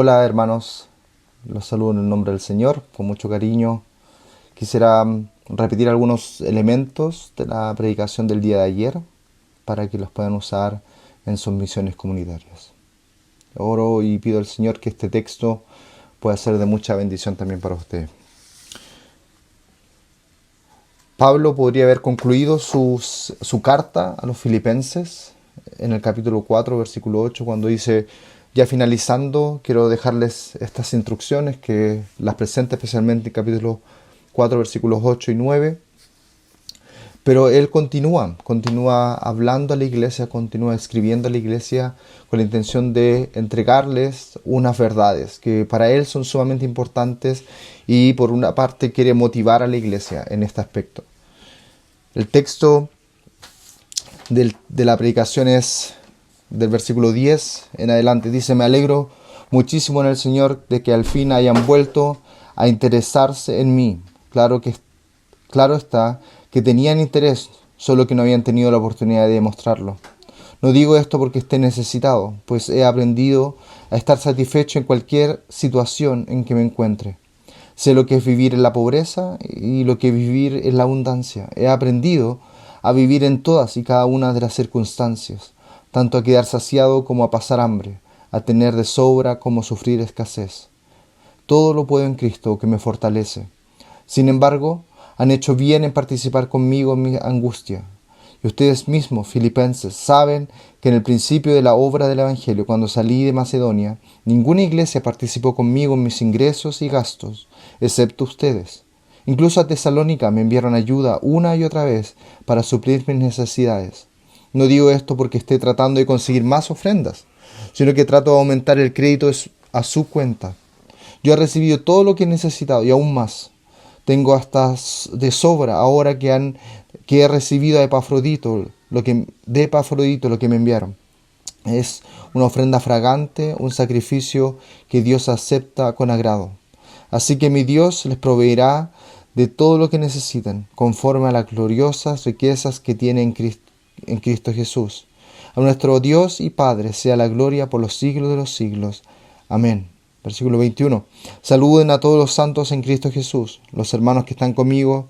Hola hermanos, los saludo en el nombre del Señor, con mucho cariño. Quisiera repetir algunos elementos de la predicación del día de ayer para que los puedan usar en sus misiones comunitarias. Oro y pido al Señor que este texto pueda ser de mucha bendición también para ustedes. Pablo podría haber concluido su carta a los filipenses en el capítulo 4, versículo 8, cuando dice: ya finalizando, quiero dejarles estas instrucciones que las presenta especialmente en capítulo 4, versículos 8 y 9. Pero él continúa hablando a la iglesia, continúa escribiendo a la iglesia con la intención de entregarles unas verdades que para él son sumamente importantes, y por una parte quiere motivar a la iglesia en este aspecto. El texto de la predicación es del versículo 10 en adelante. Dice: me alegro muchísimo en el Señor de que al fin hayan vuelto a interesarse en mí. Claro está que tenían interés, solo que no habían tenido la oportunidad de demostrarlo. No digo esto porque esté necesitado, pues he aprendido a estar satisfecho en cualquier situación en que me encuentre. Sé lo que es vivir en la pobreza y lo que es vivir en la abundancia. He aprendido a vivir en todas y cada una de las circunstancias, tanto a quedar saciado como a pasar hambre, a tener de sobra como a sufrir escasez. Todo lo puedo en Cristo que me fortalece. Sin embargo, han hecho bien en participar conmigo en mi angustia. Y ustedes mismos, filipenses, saben que en el principio de la obra del Evangelio, cuando salí de Macedonia, ninguna iglesia participó conmigo en mis ingresos y gastos, excepto ustedes. Incluso a Tesalónica me enviaron ayuda una y otra vez para suplir mis necesidades. No digo esto porque esté tratando de conseguir más ofrendas, sino que trato de aumentar el crédito a su cuenta. Yo he recibido todo lo que he necesitado y aún más. Tengo hasta de sobra ahora que he recibido de Epafrodito lo que me enviaron. Es una ofrenda fragante, un sacrificio que Dios acepta con agrado. Así que mi Dios les proveerá de todo lo que necesiten, conforme a las gloriosas riquezas que tiene en Cristo Jesús. A nuestro Dios y Padre sea la gloria por los siglos de los siglos. Amén. Versículo 21. Saluden a todos los santos en Cristo Jesús. Los hermanos que están conmigo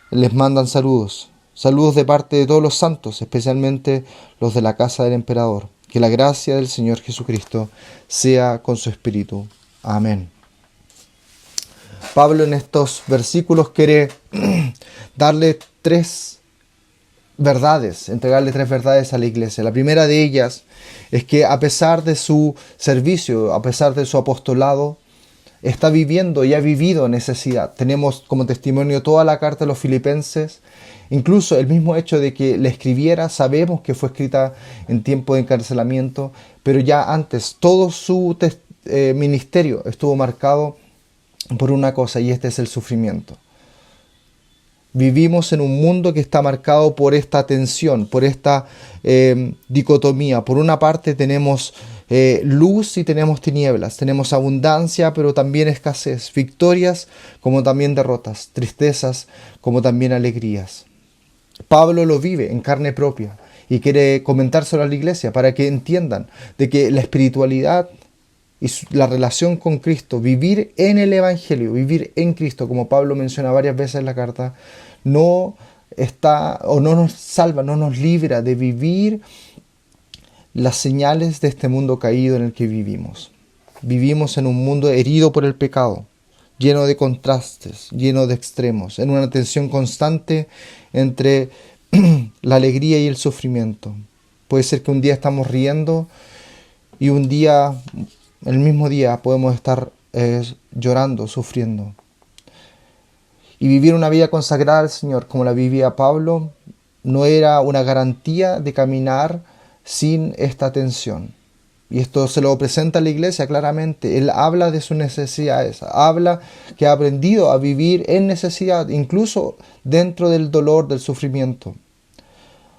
les mandan saludos. Saludos de parte de todos los santos, especialmente los de la casa del emperador. Que la gracia del Señor Jesucristo sea con su espíritu. Amén. Pablo en estos versículos quiere darle entregarle tres verdades a la iglesia. La primera de ellas es que a pesar de su servicio, a pesar de su apostolado, está viviendo y ha vivido necesidad. Tenemos como testimonio toda la carta de los filipenses, incluso el mismo hecho de que le escribiera, sabemos que fue escrita en tiempo de encarcelamiento, pero ya antes todo su ministerio estuvo marcado por una cosa, y este es el sufrimiento. Vivimos en un mundo que está marcado por esta tensión, por esta dicotomía. Por una parte tenemos luz y tenemos tinieblas, tenemos abundancia pero también escasez, victorias como también derrotas, tristezas como también alegrías. Pablo lo vive en carne propia y quiere comentárselo a la iglesia para que entiendan de que la espiritualidad y la relación con Cristo, vivir en el Evangelio, vivir en Cristo, como Pablo menciona varias veces en la carta, no nos salva, no nos libra de vivir las señales de este mundo caído en el que vivimos. Vivimos en un mundo herido por el pecado, lleno de contrastes, lleno de extremos, en una tensión constante entre la alegría y el sufrimiento. Puede ser que un día estamos riendo y el mismo día podemos estar llorando, sufriendo. Y vivir una vida consagrada al Señor como la vivía Pablo no era una garantía de caminar sin esta tensión. Y esto se lo presenta a la iglesia claramente. Él habla de sus necesidades, habla que ha aprendido a vivir en necesidad, incluso dentro del dolor, del sufrimiento.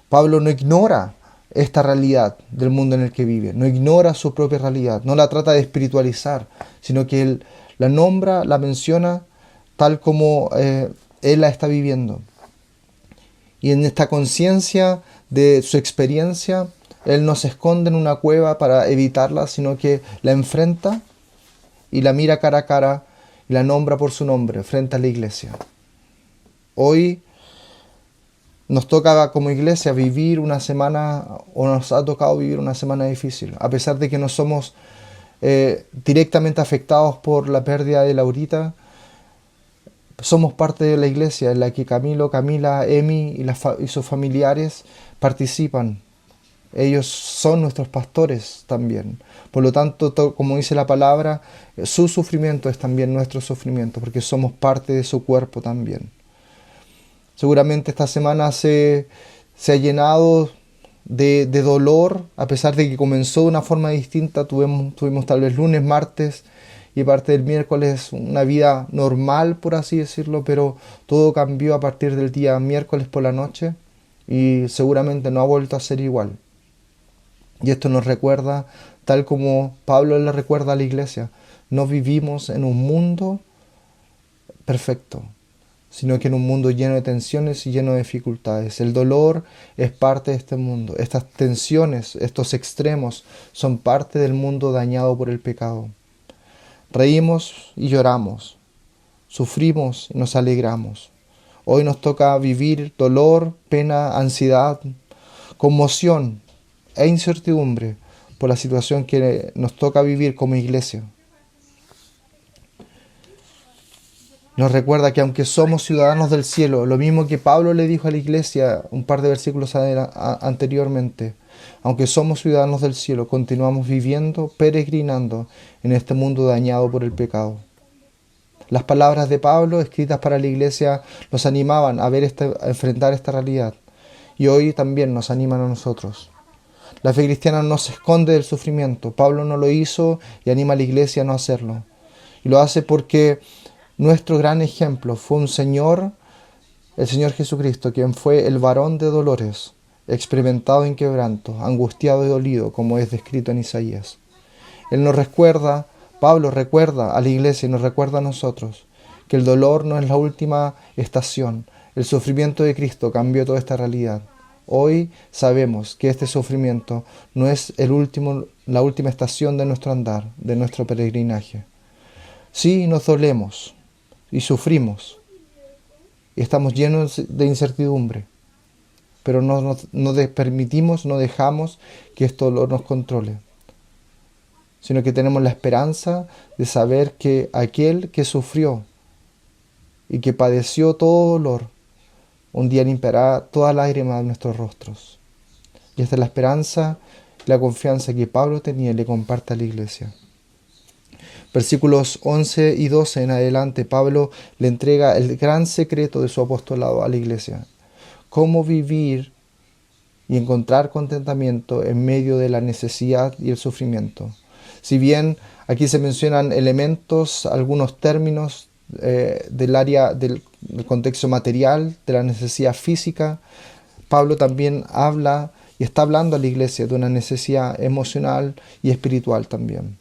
Pablo no ignora esta realidad del mundo en el que vive, no ignora su propia realidad, no la trata de espiritualizar, sino que él la nombra, la menciona tal como él la está viviendo. Y en esta conciencia de su experiencia, él no se esconde en una cueva para evitarla, sino que la enfrenta y la mira cara a cara y la nombra por su nombre frente a la iglesia. Hoy nos toca como iglesia vivir una semana, o nos ha tocado vivir una semana difícil, a pesar de que no somos directamente afectados por la pérdida de Laurita. Somos parte de la iglesia en la que Camilo, Camila, Emi y sus familiares participan. Ellos son nuestros pastores también. Por lo tanto, como dice la palabra, su sufrimiento es también nuestro sufrimiento, porque somos parte de su cuerpo también. Seguramente esta semana se ha llenado de dolor, a pesar de que comenzó de una forma distinta. Tuvimos tal vez lunes, martes y parte del miércoles una vida normal, por así decirlo, pero todo cambió a partir del día miércoles por la noche y seguramente no ha vuelto a ser igual. Y esto nos recuerda, tal como Pablo le recuerda a la iglesia, no vivimos en un mundo perfecto, sino que en un mundo lleno de tensiones y lleno de dificultades. El dolor es parte de este mundo. Estas tensiones, estos extremos, son parte del mundo dañado por el pecado. Reímos y lloramos, sufrimos y nos alegramos. Hoy nos toca vivir dolor, pena, ansiedad, conmoción e incertidumbre por la situación que nos toca vivir como iglesia. Nos recuerda que aunque somos ciudadanos del cielo, lo mismo que Pablo le dijo a la iglesia un par de versículos anteriormente, aunque somos ciudadanos del cielo, continuamos viviendo, peregrinando en este mundo dañado por el pecado. Las palabras de Pablo, escritas para la iglesia, nos animaban a enfrentar esta realidad. Y hoy también nos animan a nosotros. La fe cristiana no se esconde del sufrimiento. Pablo no lo hizo y anima a la iglesia a no hacerlo. Y lo hace porque nuestro gran ejemplo fue el Señor Jesucristo, quien fue el varón de dolores, experimentado en quebranto, angustiado y dolido, como es descrito en Isaías. Él nos recuerda, Pablo recuerda a la iglesia y nos recuerda a nosotros, que el dolor no es la última estación. El sufrimiento de Cristo cambió toda esta realidad. Hoy sabemos que este sufrimiento no es la última estación de nuestro andar, de nuestro peregrinaje. Sí, nos dolemos y sufrimos y estamos llenos de incertidumbre, pero no permitimos, no dejamos que este dolor nos controle, sino que tenemos la esperanza de saber que aquel que sufrió y que padeció todo dolor, un día limpiará toda lágrima de nuestros rostros. Y esta es la esperanza y la confianza que Pablo tenía y le comparte a la iglesia. Versículos 11 y 12 en adelante, Pablo le entrega el gran secreto de su apostolado a la iglesia. Cómo vivir y encontrar contentamiento en medio de la necesidad y el sufrimiento. Si bien aquí se mencionan elementos, algunos términos del área del contexto material, de la necesidad física, Pablo también habla y está hablando a la iglesia de una necesidad emocional y espiritual también.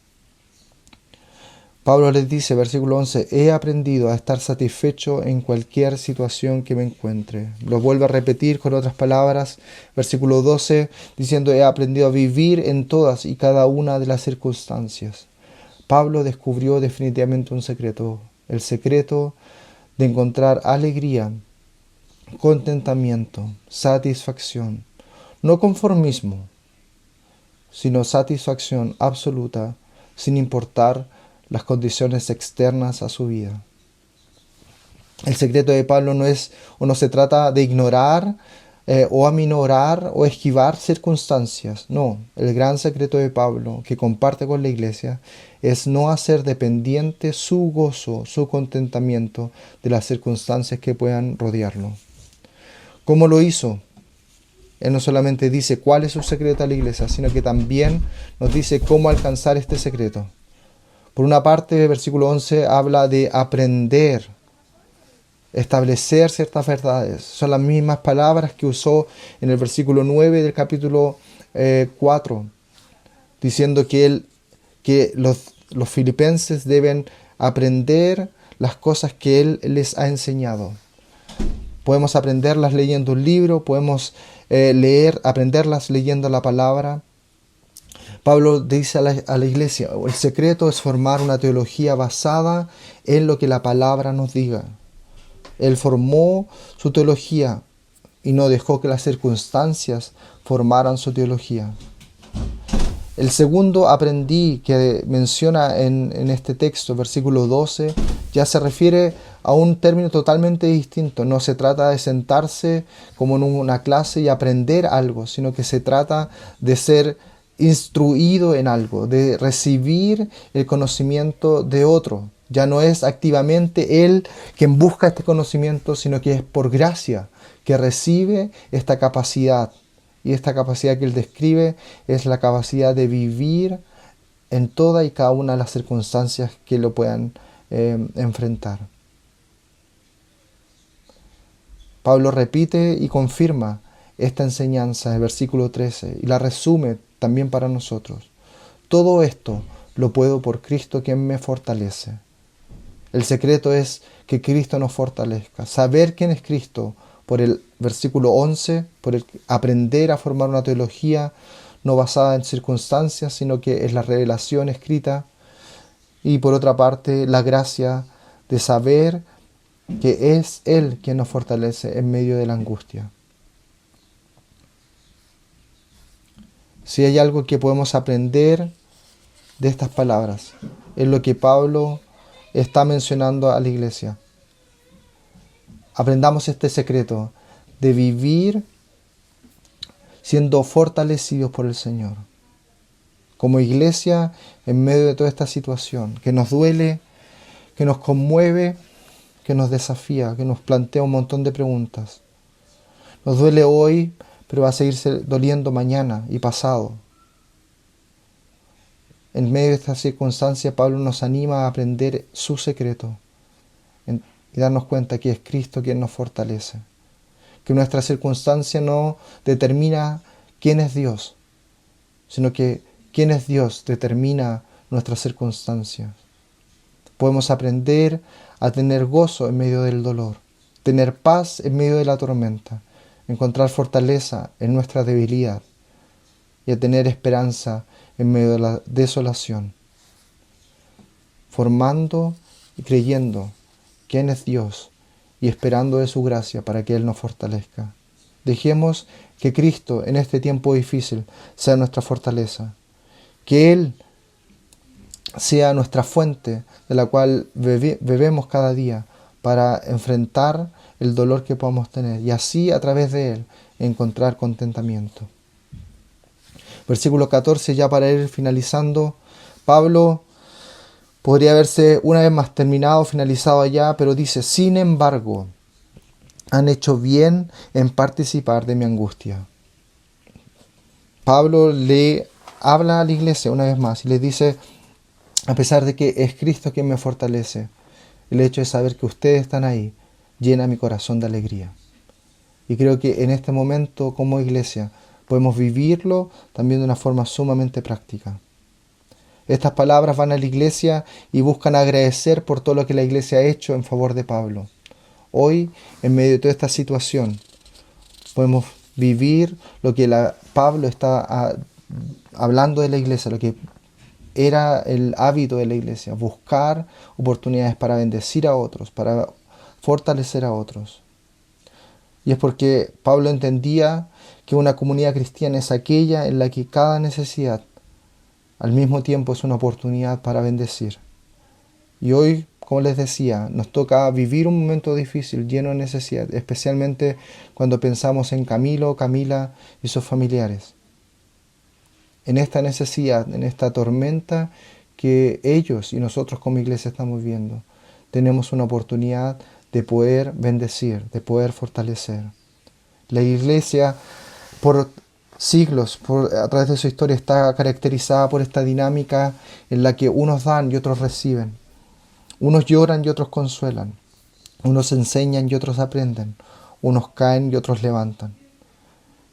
Pablo les dice, versículo 11, he aprendido a estar satisfecho en cualquier situación que me encuentre. Lo vuelve a repetir con otras palabras, versículo 12, diciendo, he aprendido a vivir en todas y cada una de las circunstancias. Pablo descubrió definitivamente un secreto, el secreto de encontrar alegría, contentamiento, satisfacción, no conformismo, sino satisfacción absoluta, sin importar las condiciones externas a su vida. El secreto de Pablo no se trata de ignorar o aminorar o esquivar circunstancias. No, el gran secreto de Pablo que comparte con la iglesia es no hacer dependiente su gozo, su contentamiento de las circunstancias que puedan rodearlo. ¿Cómo lo hizo? Él no solamente dice cuál es su secreto a la iglesia, sino que también nos dice cómo alcanzar este secreto. Por una parte, el versículo 11 habla de aprender, establecer ciertas verdades. Son las mismas palabras que usó en el versículo 9 del capítulo 4, diciendo que los filipenses deben aprender las cosas que él les ha enseñado. Podemos aprenderlas leyendo un libro, podemos aprenderlas leyendo la palabra. Pablo dice a la iglesia, el secreto es formar una teología basada en lo que la palabra nos diga. Él formó su teología y no dejó que las circunstancias formaran su teología. El segundo aprendí que menciona en este texto, versículo 12, ya se refiere a un término totalmente distinto. No se trata de sentarse como en una clase y aprender algo, sino que se trata de ser instruido en algo, de recibir el conocimiento de otro. Ya no es activamente él quien busca este conocimiento, sino que es por gracia que recibe esta capacidad. Y esta capacidad que él describe es la capacidad de vivir en toda y cada una de las circunstancias que lo puedan enfrentar. Pablo repite y confirma esta enseñanza en el versículo 13 y la resume también para nosotros. Todo esto lo puedo por Cristo quien me fortalece. El secreto es que Cristo nos fortalezca. Saber quién es Cristo por el versículo 11, por el aprender a formar una teología no basada en circunstancias, sino que es la revelación escrita. Y por otra parte, la gracia de saber que es Él quien nos fortalece en medio de la angustia. Si hay algo que podemos aprender de estas palabras, es lo que Pablo está mencionando a la iglesia. Aprendamos este secreto de vivir siendo fortalecidos por el Señor. Como iglesia, en medio de toda esta situación que nos duele, que nos conmueve, que nos desafía, que nos plantea un montón de preguntas. Nos duele hoy, pero va a seguirse doliendo mañana y pasado. En medio de esta circunstancia, Pablo nos anima a aprender su secreto y darnos cuenta que es Cristo quien nos fortalece. Que nuestra circunstancia no determina quién es Dios, sino que quién es Dios determina nuestras circunstancias. Podemos aprender a tener gozo en medio del dolor, tener paz en medio de la tormenta, encontrar fortaleza en nuestra debilidad y a tener esperanza en medio de la desolación, formando y creyendo quién es Dios y esperando de su gracia para que Él nos fortalezca. Dejemos que Cristo en este tiempo difícil sea nuestra fortaleza, que Él sea nuestra fuente de la cual bebemos cada día para enfrentar el dolor que podamos tener y así a través de Él encontrar contentamiento. Versículo 14, ya para ir finalizando, Pablo podría haberse una vez más terminado, finalizado allá, pero dice, sin embargo, han hecho bien en participar de mi angustia. Pablo le habla a la iglesia una vez más y le dice, a pesar de que es Cristo quien me fortalece, el hecho de saber que ustedes están ahí llena mi corazón de alegría. Y creo que en este momento como iglesia podemos vivirlo también de una forma sumamente práctica. Estas palabras van a la iglesia y buscan agradecer por todo lo que la iglesia ha hecho en favor de Pablo. Hoy, en medio de toda esta situación, podemos vivir lo que Pablo está hablando de la iglesia, lo que era el hábito de la iglesia, buscar oportunidades para bendecir a otros, para fortalecer a otros. Y es porque Pablo entendía que una comunidad cristiana es aquella en la que cada necesidad al mismo tiempo es una oportunidad para bendecir. Y hoy, como les decía, nos toca vivir un momento difícil, lleno de necesidad, especialmente cuando pensamos en Camilo, Camila y sus familiares. En esta necesidad, en esta tormenta que ellos y nosotros como iglesia estamos viendo, tenemos una oportunidad de poder bendecir, de poder fortalecer. La iglesia, por siglos, a través de su historia, está caracterizada por esta dinámica en la que unos dan y otros reciben. Unos lloran y otros consuelan. Unos enseñan y otros aprenden. Unos caen y otros levantan.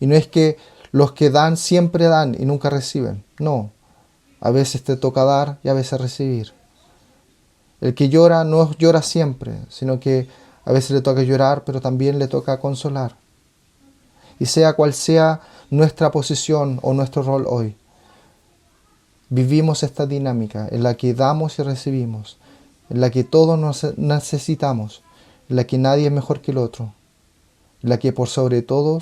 Y no es que los que dan siempre dan y nunca reciben. No. A veces te toca dar y a veces recibir. El que llora no llora siempre, sino que a veces le toca llorar, pero también le toca consolar. Y sea cual sea nuestra posición o nuestro rol hoy, vivimos esta dinámica en la que damos y recibimos, en la que todos nos necesitamos, en la que nadie es mejor que el otro, en la que por sobre todo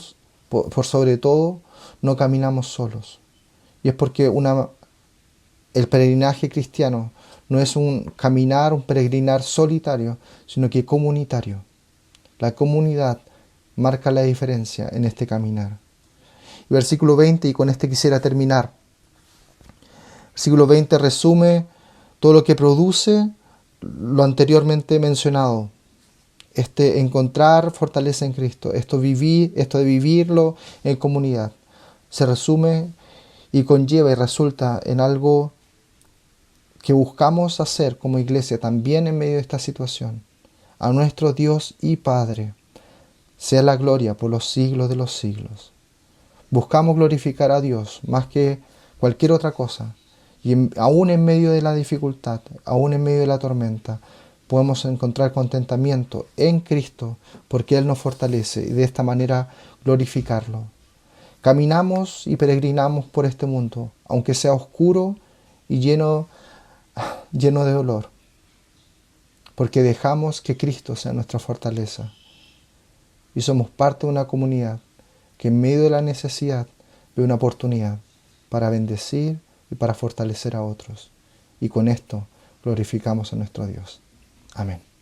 no caminamos solos. Y es porque el peregrinaje cristiano no es un peregrinar solitario, sino que comunitario. La comunidad marca la diferencia en este caminar. Versículo 20, y con este quisiera terminar. Versículo 20 resume todo lo que produce lo anteriormente mencionado. Encontrar fortaleza en Cristo, esto de vivirlo en comunidad. Se resume y conlleva y resulta en algo que buscamos hacer como iglesia también en medio de esta situación. A nuestro Dios y Padre sea la gloria por los siglos de los siglos. Buscamos glorificar a Dios más que cualquier otra cosa. Y aún en medio de la dificultad, aún en medio de la tormenta, podemos encontrar contentamiento en Cristo porque Él nos fortalece y de esta manera glorificarlo. Caminamos y peregrinamos por este mundo, aunque sea oscuro y lleno de dolor, porque dejamos que Cristo sea nuestra fortaleza. Y somos parte de una comunidad que en medio de la necesidad ve una oportunidad para bendecir y para fortalecer a otros. Y con esto glorificamos a nuestro Dios. Amén.